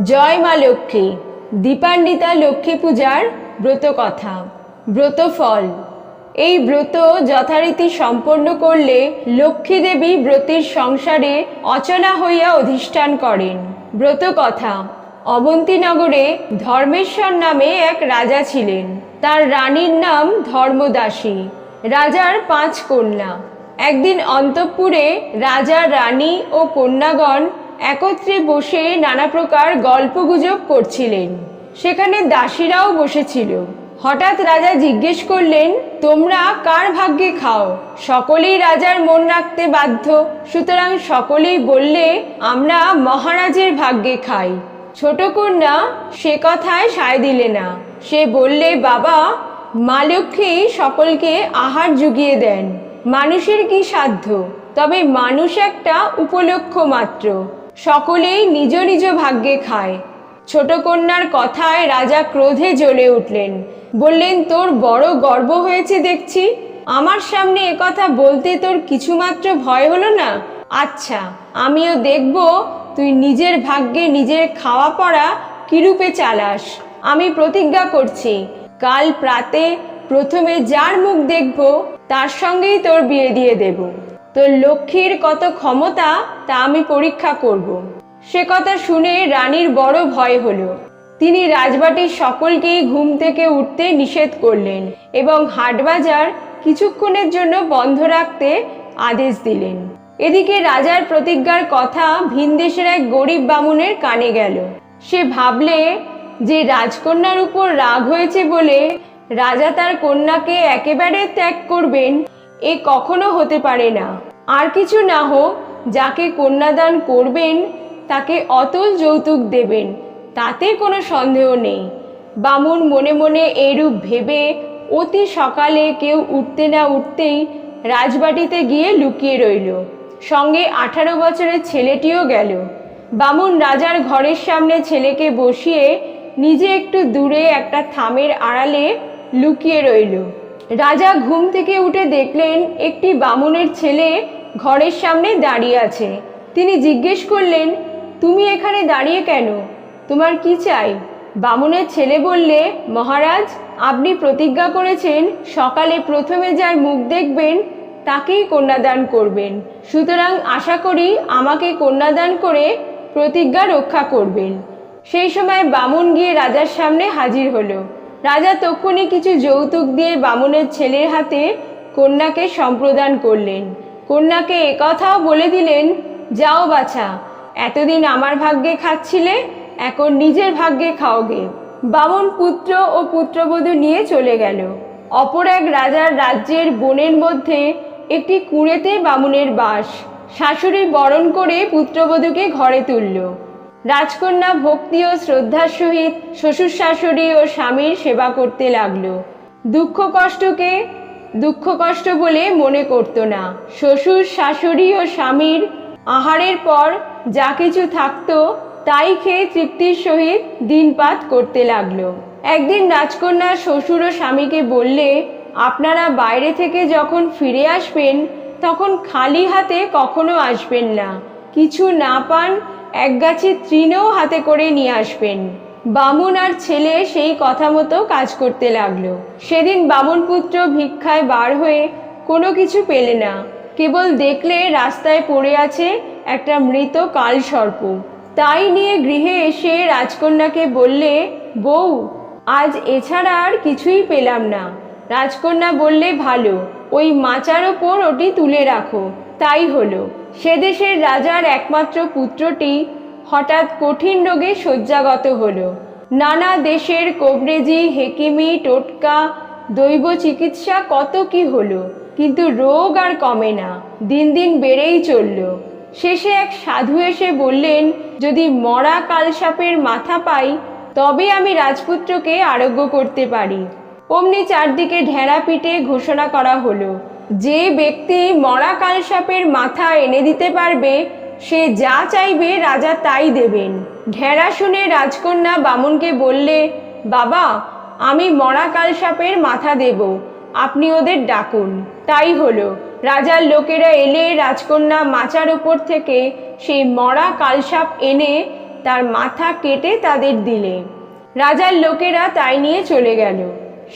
জয় মা লক্ষ্মী। দীপান্বিতা লক্ষ্মী পূজার ব্রত কথা। ব্রত ফল। এই ব্রত যথারীতি সম্পন্ন করলে লক্ষ্মী দেবী ব্রতের সংসারে অচলা হইয়া অধিষ্ঠান করেন। ব্রত কথা। অবন্তীনগরে ধর্মেশ্বর নামে এক রাজা ছিলেন। তার রানীর নাম ধর্মদাসী। রাজার 5 কন্যা। একদিন অন্তঃপুরে রাজা, রানী ও কন্যাগণ একত্রে বসে নানা প্রকার গল্পগুজব করছিলেন। সেখানে দাসীরাও বসেছিল। হঠাৎ রাজা জিজ্ঞেস করলেন, তোমরা কার ভাগ্যে খাও? সকলেই রাজার মন রাখতে বাধ্য, সুতরাং সকলেই বললে, আমরা মহারাজের ভাগ্যে খাই। ছোট কন্যা সে কথায় সায় দিলে না। সে বললে, বাবা, মা লক্ষ্মী সকলকে আহার জুগিয়ে দেন। মানুষের কি সাধ্য? তবে মানুষ একটা উপলক্ষ মাত্র, সকলেই নিজ নিজ ভাগ্যে খায়। ছোট কন্যার কথায় রাজা ক্রোধে জ্বলে উঠলেন। বললেন, তোর বড় গর্ব হয়েছে দেখছি। আমার সামনে একথা বলতে তোর কিছুমাত্র ভয় হলো না? আচ্ছা, আমিও দেখব তুই নিজের ভাগ্যে নিজের খাওয়া পড়া কিরূপে চালাস। আমি প্রতিজ্ঞা করছি, কাল প্রাতে প্রথমে যার মুখ দেখব তার সঙ্গেই তোর বিয়ে দিয়ে দেব। তোর লক্ষ্মীর কত ক্ষমতা তা আমি পরীক্ষা করব। সে কথা শুনে রানীর বড় ভয় হলো। তিনি রাজবাটির সকলকেই ঘুম থেকে উঠতে নিষেধ করলেন এবং হাটবাজার কিছুক্ষণের জন্য বন্ধ রাখতে আদেশ দিলেন। এদিকে রাজার প্রতিজ্ঞার কথা ভিনদেশের এক গরিব বামুনের কানে গেল। সে ভাবলে যে রাজকন্যার উপর রাগ হয়েছে বলে রাজা তার কন্যাকে একেবারে ত্যাগ করবেন, এ কখনো হতে পারে না। আর কিছু না হোক, যাকে কন্যাদান করবেন তাকে অতল যৌতুক দেবেন, তাতে কোনো সন্দেহ নেই। বামুন মনে মনে এরূপ ভেবে অতি সকালে কেউ উঠতে না উঠতেই রাজবাটিতে গিয়ে লুকিয়ে রইল। সঙ্গে 18 বছরের ছেলেটিও গেল। বামুন রাজার ঘরের সামনে ছেলেকে বসিয়ে নিজে একটু দূরে একটা থামের আড়ালে লুকিয়ে রইল। রাজা ঘুম থেকে উঠে দেখলেন একটি বামুনের ছেলে ঘরের সামনে দাঁড়িয়ে আছে। তিনি জিজ্ঞেস করলেন, তুমি এখানে দাঁড়িয়ে কেন? তোমার কি চাই? বামুনের ছেলে বললে, মহারাজ, আপনি প্রতিজ্ঞা করেছেন সকালে প্রথমে যার মুখ দেখবেন তাকেই কন্যাদান করবেন, সুতরাং আশা করি আমাকে কন্যাদান করে প্রতিজ্ঞা রক্ষা করবেন। সেই সময় বামুন গিয়ে রাজার সামনে হাজির হলো। রাজা তক্ষুনি কিছু যৌতুক দিয়ে বামুনের ছেলের হাতে কন্যাকে সম্প্রদান করলেন। কন্যাকে একথাও বলে দিলেন, যাও বাছা, এতদিন আমার ভাগ্যে খাচ্ছিলে, এখন নিজের ভাগ্যে খাওগে। বামুন পুত্র ও পুত্রবধূ নিয়ে চলে গেল। অপর এক রাজার রাজ্যের বনের মধ্যে একটি কুঁড়েতে বামুনের বাস। শাশুড়ি বরণ করে পুত্রবধূকে ঘরে তুলল। রাজকন্যা ভক্তি ও শ্রদ্ধার সহিত শ্বশুর শাশুড়ি ও স্বামীর সেবা করতে লাগলো। দুঃখ কষ্ট বলে মনে করত না। শ্বশুর শাশুড়ি ও স্বামীর আহারের পর যা কিছু থাকতো তাই খেয়ে তৃপ্তির সহিত দিনপাত করতে লাগলো। একদিন রাজকন্যা শ্বশুর ও স্বামীকে বললে, আপনারা বাইরে থেকে যখন ফিরে আসবেন তখন খালি হাতে কখনো আসবেন না। কিছু না পান এক গাছি তৃণও হাতে করে নিয়ে আসবেন। বামুন আর ছেলে সেই কথা মতো কাজ করতে লাগলো। সেদিন বামুন পুত্র ভিক্ষায় বার হয়ে কোনো কিছু পেলে না, কেবল দেখলে রাস্তায় পড়ে আছে একটা মৃত কালসর্প। তাই নিয়ে গৃহে এসে রাজকন্যাকে বললে, বউ, আজ এছাড়া আর কিছুই পেলাম না। রাজকন্যা বললে, ভালো, ওই মাচার ওপর ওটি তুলে রাখো। তাই হলো। সে দেশের রাজার একমাত্র পুত্রটি হঠাৎ কঠিন রোগে শয্যাগত হলো। নানা দেশের কবরেজি, হেকিমি, টোটকা, দৈব চিকিৎসা কত কি হলো, কিন্তু রোগ আর কমে না, দিন দিন বেড়েই চলল। শেষে এক সাধু এসে বললেন, যদি মরা কালসাপের মাথা পাই তবে আমি রাজপুত্রকে আরোগ্য করতে পারি। অমনি চারদিকে ঢেড়া পিটে ঘোষণা করা হলো, যে ব্যক্তি মরা কালসাপের মাথা এনে দিতে পারবে সে যা চাইবে রাজা তাই দেবেন। ঢেড়া শুনে রাজকন্যা বামুনকে বললে, বাবা, আমি মরা কালসাপের মাথা দেব, আপনি ওদের ডাকুন। তাই হলো। রাজার লোকেরা এলে রাজকন্যা মাচার উপর থেকে সেই মরা কালসাপ এনে তার মাথা কেটে তাদের দিলে। রাজার লোকেরা তাই নিয়ে চলে গেল।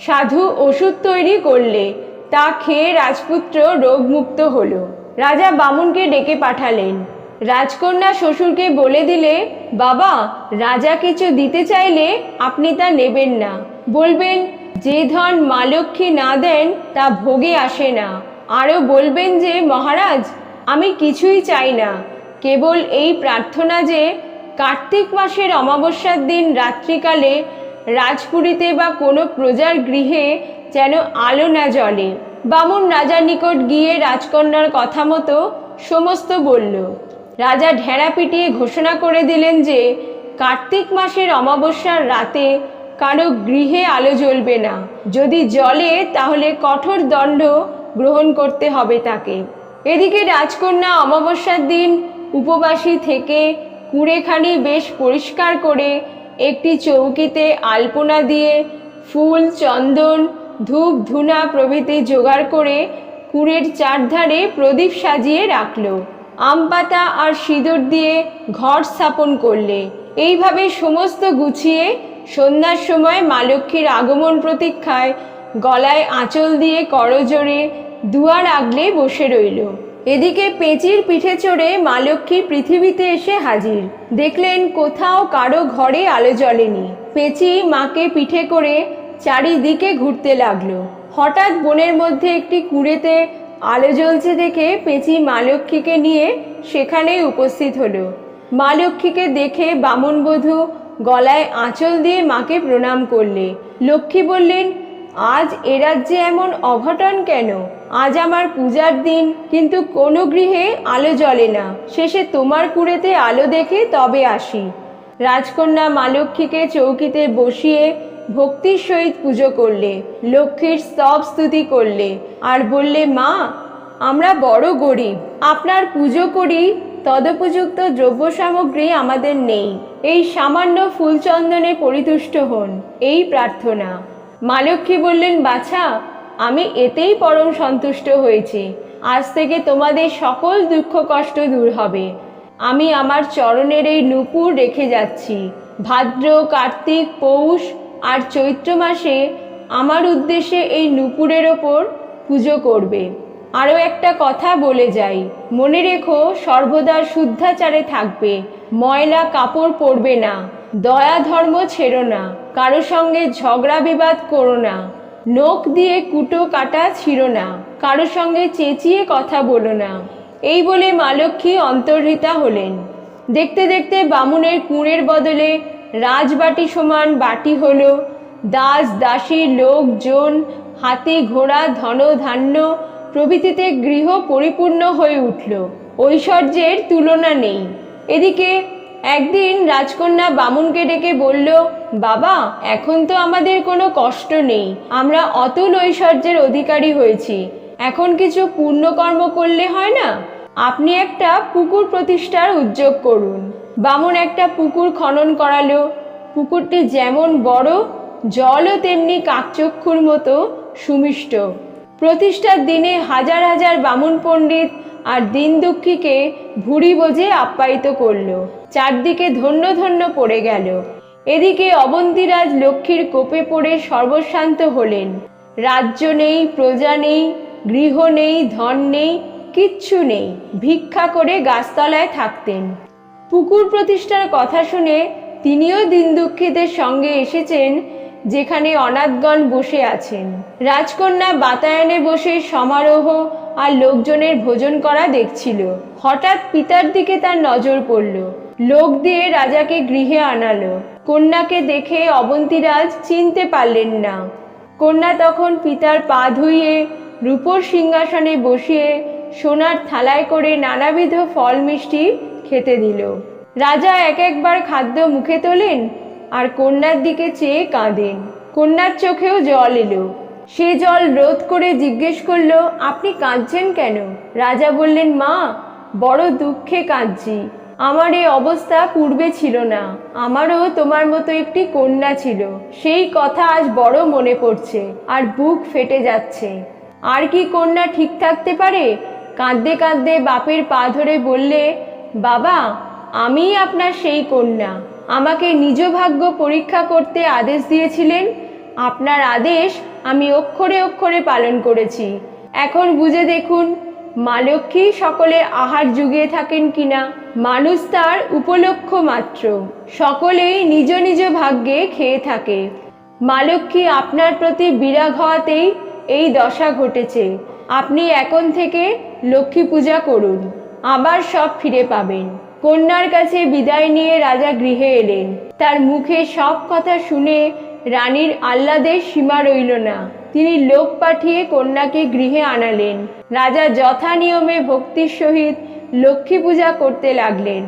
সাধু ওষুধ তৈরি করলে তা খেয়ে রাজপুত্র রোগমুক্ত হলো। রাজা বামুনকে ডেকে পাঠালেন। রাজকন্যা শ্বশুরকে বলে দিলে, বাবা, রাজা কিছু দিতে চাইলে আপনি তা নেবেন না, বলবেন যে ধন মা লক্ষ্মী না দেন তা ভোগে আসে না। আরও বলবেন যে মহারাজ, আমি কিছুই চাই না, কেবল এই প্রার্থনা যে কার্তিক মাসের অমাবস্যার দিন রাত্রিকালে রাজপুরীতে বা কোনো প্রজার গৃহে যেন আলো না জ্বলে। বামুন রাজার নিকট গিয়ে রাজকন্যার কথা মতো সমস্ত বলল। রাজা ঢেড়া পিটিয়ে ঘোষণা করে দিলেন যে কার্তিক মাসের অমাবস্যার রাতে কারো গৃহে আলো জ্বলবে না, যদি জ্বলে তাহলে কঠোর দণ্ড গ্রহণ করতে হবে তাকে। এদিকে রাজকন্যা অমাবস্যার দিন উপবাসী থেকে কুঁড়েখানি বেশ পরিষ্কার করে একটি চৌকিতে আলপনা দিয়ে ফুল, চন্দন, ধূপ, ধুনা প্রভৃতি জোগাড় করে কুঁড়ের চারধারে প্রদীপ সাজিয়ে রাখল। আম পাতা আর সিঁদুর দিয়ে ঘর স্থাপন করলে। এইভাবে সমস্ত গুছিয়ে সন্ধ্যার সময় মা লক্ষ্মীর আগমন প্রতীক্ষায় গলায় আঁচল দিয়ে করজোড়ে দুয়ার আগলে বসে রইল। এদিকে পেঁচির পিঠে চড়ে মা লক্ষ্মী পৃথিবীতে এসে হাজির। দেখলেন কোথাও কারো ঘরে আলো জ্বলেনি। পেঁচি মাকে পিঠে করে চারিদিকে ঘুরতে লাগলো। হঠাৎ বনের মধ্যে একটি কুঁড়েতে আলো জ্বলছে দেখে পেঁচি মা লক্ষ্মীকে নিয়ে সেখানেই উপস্থিত হলো। মা লক্ষ্মীকে দেখে বামুন বধূ গলায় আঁচল দিয়ে মাকে প্রণাম করলে। লক্ষ্মী বললেন, আজ এ রাজ্যে এমন অঘটন কেন? আজ আমার পূজার দিন, কিন্তু কোনো গৃহে আলো জ্বলে না। শেষে তোমার কুঁড়েতে আলো দেখে তবে আসি। রাজকন্যা মা লক্ষ্মীকে চৌকিতে বসিয়ে ভক্তির সহিত পুজো করলে, লক্ষ্মীর স্তব স্তুতি করলে, আর বললে, মা, আমরা বড় গরিব, আপনার পুজো করি, তদুপযুক্ত দ্রব্য সামগ্রী আমাদের নেই। এই সামান্য ফুলচন্দনে পরিতুষ্ট হন, এই প্রার্থনা। মা লক্ষ্মী বললেন, বাছা, আমি এতেই পরম সন্তুষ্ট হয়েছি। আজ থেকে তোমাদের সকল দুঃখ কষ্ট দূর হবে। আমি আমার চরণের এই নূপুর রেখে যাচ্ছি। ভাদ্র, কার্তিক, পৌষ আর চৈত্র মাসে আমার উদ্দেশ্যে এই নূপুরের ওপর পুজো করবে। আরও একটা কথা বলে যাই, মনে রেখো, সর্বদা শুদ্ধাচারে থাকবে, ময়লা কাপড় পরবে না, দয়া ধর্ম ছেড়ো না, কারো সঙ্গে ঝগড়া বিবাদ করো না, নখ দিয়ে কুটো কাটা ছিঁড়ো না, কারো সঙ্গে চেঁচিয়ে কথা বলো না। এই বলে মা লক্ষ্মী অন্তর্হিতা হলেন। দেখতে দেখতে বামুনের কুঁড়ের বদলে রাজবাটি সমান বাটি হলো। দাস দাসী, লোকজন, হাতি ঘোড়া, ধন ধান্য প্রভৃতিতে গৃহ পরিপূর্ণ হয়ে উঠল। ঐশ্বর্যের তুলনা নেই। এদিকে একদিন রাজকন্যা বামুনকে ডেকে বলল, বাবা, এখন তো আমাদের কোনো কষ্ট নেই, আমরা অতুল ঐশ্বর্যের অধিকারী হয়েছি, এখন কিছু পুণ্যকর্ম করলে হয় না? আপনি একটা পুকুর প্রতিষ্ঠার উদ্যোগ করুন। বামুন একটা পুকুর খনন করালো। পুকুরটি যেমন বড়, জলও তেমনি কাকচক্ষুর মতো সুমিষ্ট। প্রতিষ্ঠার দিনে হাজার হাজার বামুন পণ্ডিত আর দিন দুঃখীকে ভুরি বোঝে আপ্যায়িত করল। চারদিকে ধন্য ধন্য পড়ে গেল। এদিকে অবন্তীরাজ লক্ষ্মীর কোপে পড়ে সর্বশান্ত হলেন। রাজ্য নেই, প্রজা নেই, গৃহ নেই, ধন নেই, কিচ্ছু নেই। ভিক্ষা করে গাছতলায় থাকতেন। পুকুর প্রতিষ্ঠার কথা শুনে তিনিও দিন দুঃখীদের সঙ্গে এসেছেন, যেখানে অনাথগণ বসে আছেন। রাজকন্যা বাতায়নে বসে সমারোহ আর লোকজনের ভোজন করা দেখছিল। হঠাৎ পিতার দিকে তার নজর পড়ল। লোক দিয়ে রাজাকে গৃহে আনালো। কন্যাকে দেখে অবন্তীরাজ চিনতে পারলেন না। কন্যা তখন পিতার পা ধুইয়ে রূপোর সিংহাসনে বসিয়ে সোনার থালায় করে নানাবিধ ফল মিষ্টি খেতে দিল। রাজা এক একবার খাদ্য মুখে তোলেন আর কন্যার দিকে চেয়ে কাঁদেন। কন্যার চোখেও জল এলো। সে জল রোধ করে জিজ্ঞেস করলো, আপনি কাঁদছেন কেন? রাজা বললেন, মা, বড় দুঃখে কাঁদছি। আমার এই অবস্থা পূর্বে ছিল না। আমারও তোমার মতো একটি কন্যা ছিল। সেই কথা আজ বড় মনে পড়ছে আর বুক ফেটে যাচ্ছে। আর কি কন্যা ঠিক থাকতে পারে? কাঁদতে কাঁদতে বাপের পা ধরে বললে, বাবা, আমি আপনার সেই কন্যা। আমাকে নিজ ভাগ্য পরীক্ষা করতে আদেশ দিয়েছিলেন। আপনার আদেশ আমি অক্ষরে অক্ষরে পালন করেছি। এখন বুঝে দেখুন মা লক্ষ্মী সকলের আহার জুগিয়ে থাকেন কিনা। মানুষ তার উপলক্ষ মাত্র, সকলেই নিজ নিজ ভাগ্যে খেয়ে থাকে। মা লক্ষ্মী আপনার প্রতি বিরাগ হওয়াতেই এই দশা ঘটেছে। আপনি এখন থেকে লক্ষ্মী পূজা করুন, আবার সব ফিরে পাবেন। কন্যার কাছে বিদায় নিয়ে রাজা গৃহে এলেন। তার মুখে সব কথা শুনে রানীর আহ্লাদের সীমা রইল না। তিনি লোক পাঠিয়ে কন্যাকে গৃহে আনালেন। রাজা যথা নিয়মে ভক্তির সহিত লক্ষ্মী পূজা করতে লাগলেন।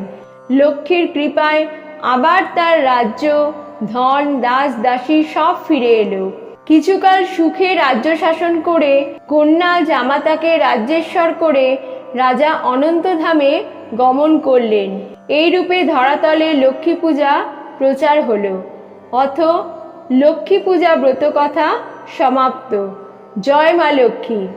লক্ষ্মীর কৃপায় আবার তার রাজ্য, ধন, দাস দাসী সব ফিরে এলো। কিছুকাল সুখে রাজ্য শাসন করে কন্যা জামাতাকে রাজ্যেশ্বর করে রাজা অনন্তধামে গমন করলেন। এই রূপে ধরাতলে লক্ষ্মী পূজা প্রচার হলো। অথ লক্ষ্মী পূজা ব্রতকথা সমাপ্ত। জয় মা লক্ষ্মী।